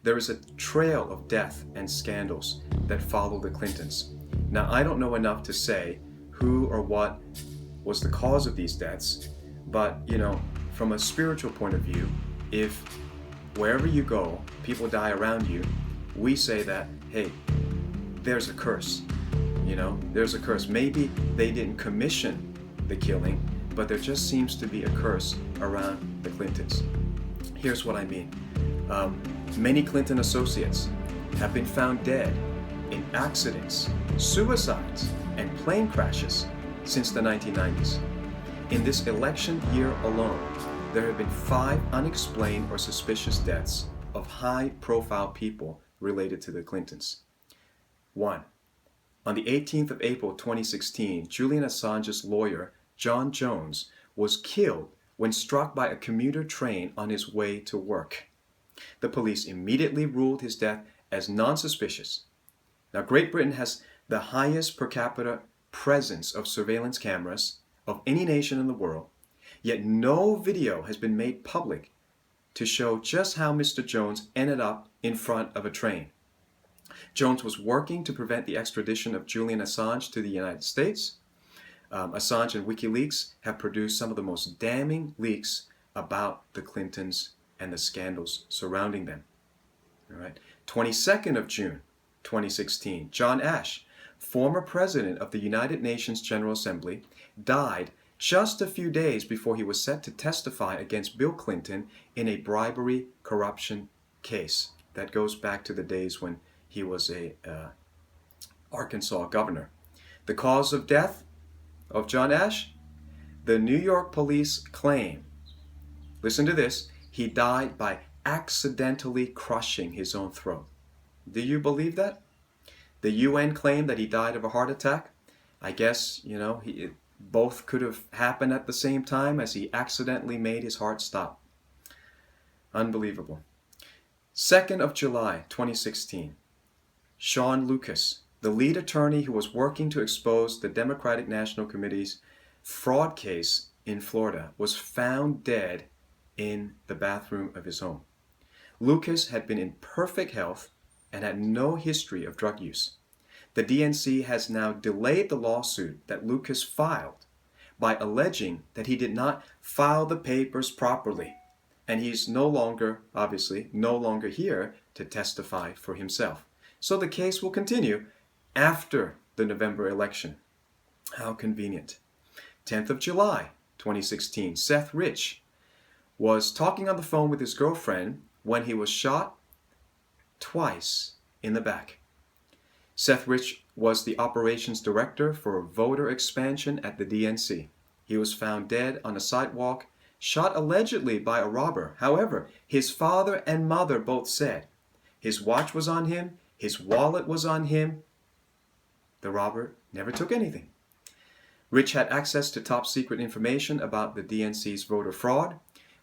There is a trail of death and scandals that follow the Clintons. Now, I don't know enough to say who or what was the cause of these deaths, but, from a spiritual point of view, if wherever you go, people die around you, we say that, hey, there's a curse. There's a curse. Maybe they didn't commission the killing, but there just seems to be a curse around the Clintons. Here's what I mean. Many Clinton associates have been found dead in accidents, suicides, and plane crashes since the 1990s. In this election year alone, there have been 5 unexplained or suspicious deaths of high-profile people related to the Clintons. 1. On the 18th of April 2016, Julian Assange's lawyer, John Jones, was killed when struck by a commuter train on his way to work. The police immediately ruled his death as non-suspicious. Now, Great Britain has the highest per capita presence of surveillance cameras of any nation in the world, yet no video has been made public to show just how Mr. Jones ended up in front of a train. Jones was working to prevent the extradition of Julian Assange to the United States. Assange and WikiLeaks have produced some of the most damning leaks about the Clintons and the scandals surrounding them. All right. 22nd of June, 2016, John Ashe, former president of the United Nations General Assembly, died just a few days before he was set to testify against Bill Clinton in a bribery corruption case. That goes back to the days when he was a Arkansas governor. The cause of death of John Ashe? The New York police claim, listen to this, he died by accidentally crushing his own throat. Do you believe that? The UN claimed that he died of a heart attack. I guess, both could have happened at the same time as he accidentally made his heart stop. Unbelievable. 2nd of July, 2016. Sean Lucas, the lead attorney who was working to expose the Democratic National Committee's fraud case in Florida, was found dead in the bathroom of his home. Lucas had been in perfect health and had no history of drug use. The DNC has now delayed the lawsuit that Lucas filed by alleging that he did not file the papers properly, and he's no longer here to testify for himself. So the case will continue after the November election. How convenient. 10th of July, 2016, Seth Rich was talking on the phone with his girlfriend when he was shot twice in the back. Seth Rich was the operations director for voter expansion at the DNC. He was found dead on a sidewalk, shot allegedly by a robber. However, his father and mother both said his watch was on him, his wallet was on him. The robber never took anything. Rich had access to top secret information about the DNC's voter fraud.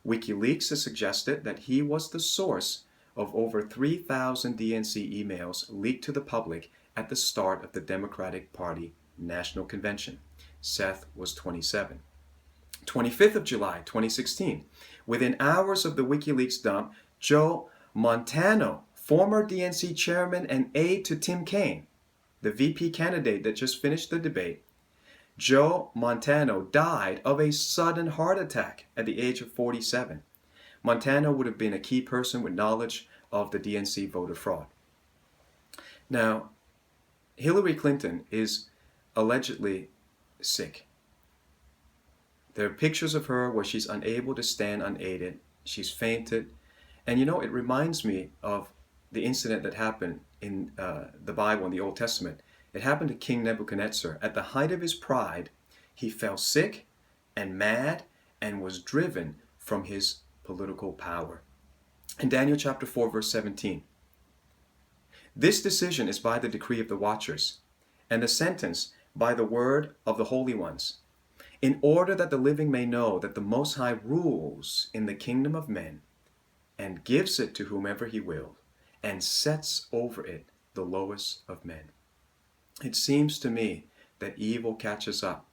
WikiLeaks has suggested that he was the source of over 3,000 DNC emails leaked to the public at the start of the Democratic Party National Convention. Seth was 27. 25th of July, 2016. Within hours of the WikiLeaks dump, Joe Montano, former DNC chairman and aide to Tim Kaine, the VP candidate that just finished the debate, Joe Montano died of a sudden heart attack at the age of 47. Montano would have been a key person with knowledge of the DNC voter fraud. Now, Hillary Clinton is allegedly sick. There are pictures of her where she's unable to stand unaided. She's fainted. And it reminds me of the incident that happened in the Bible, in the Old Testament. It happened to King Nebuchadnezzar. At the height of his pride, he fell sick and mad and was driven from his political power. In Daniel chapter 4, verse 17, this decision is by the decree of the watchers, and the sentence by the word of the holy ones, in order that the living may know that the Most High rules in the kingdom of men, and gives it to whomever he will, and sets over it the lowest of men. It seems to me that evil catches up.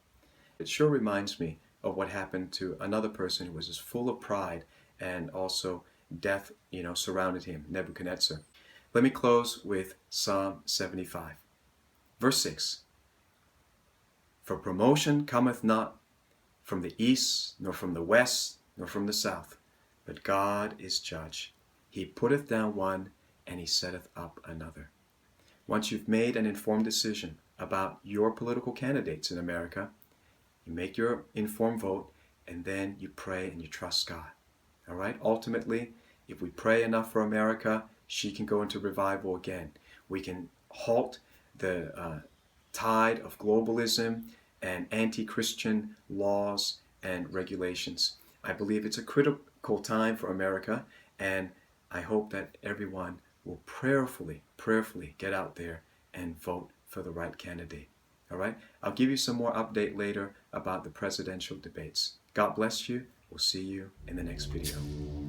It sure reminds me of what happened to another person who was just full of pride and also death, surrounded him, Nebuchadnezzar. Let me close with Psalm 75. Verse 6. For promotion cometh not from the east, nor from the west, nor from the south, but God is judge. He putteth down one, and he setteth up another. Once you've made an informed decision about your political candidates in America, you make your informed vote, and then you pray and you trust God. All right? Ultimately, if we pray enough for America, she can go into revival again. We can halt the tide of globalism and anti-Christian laws and regulations. I believe it's a critical time for America, and I hope that everyone will prayerfully get out there and vote for the right candidate. All right? I'll give you some more update later about the presidential debates. God bless you. We'll see you in the next video.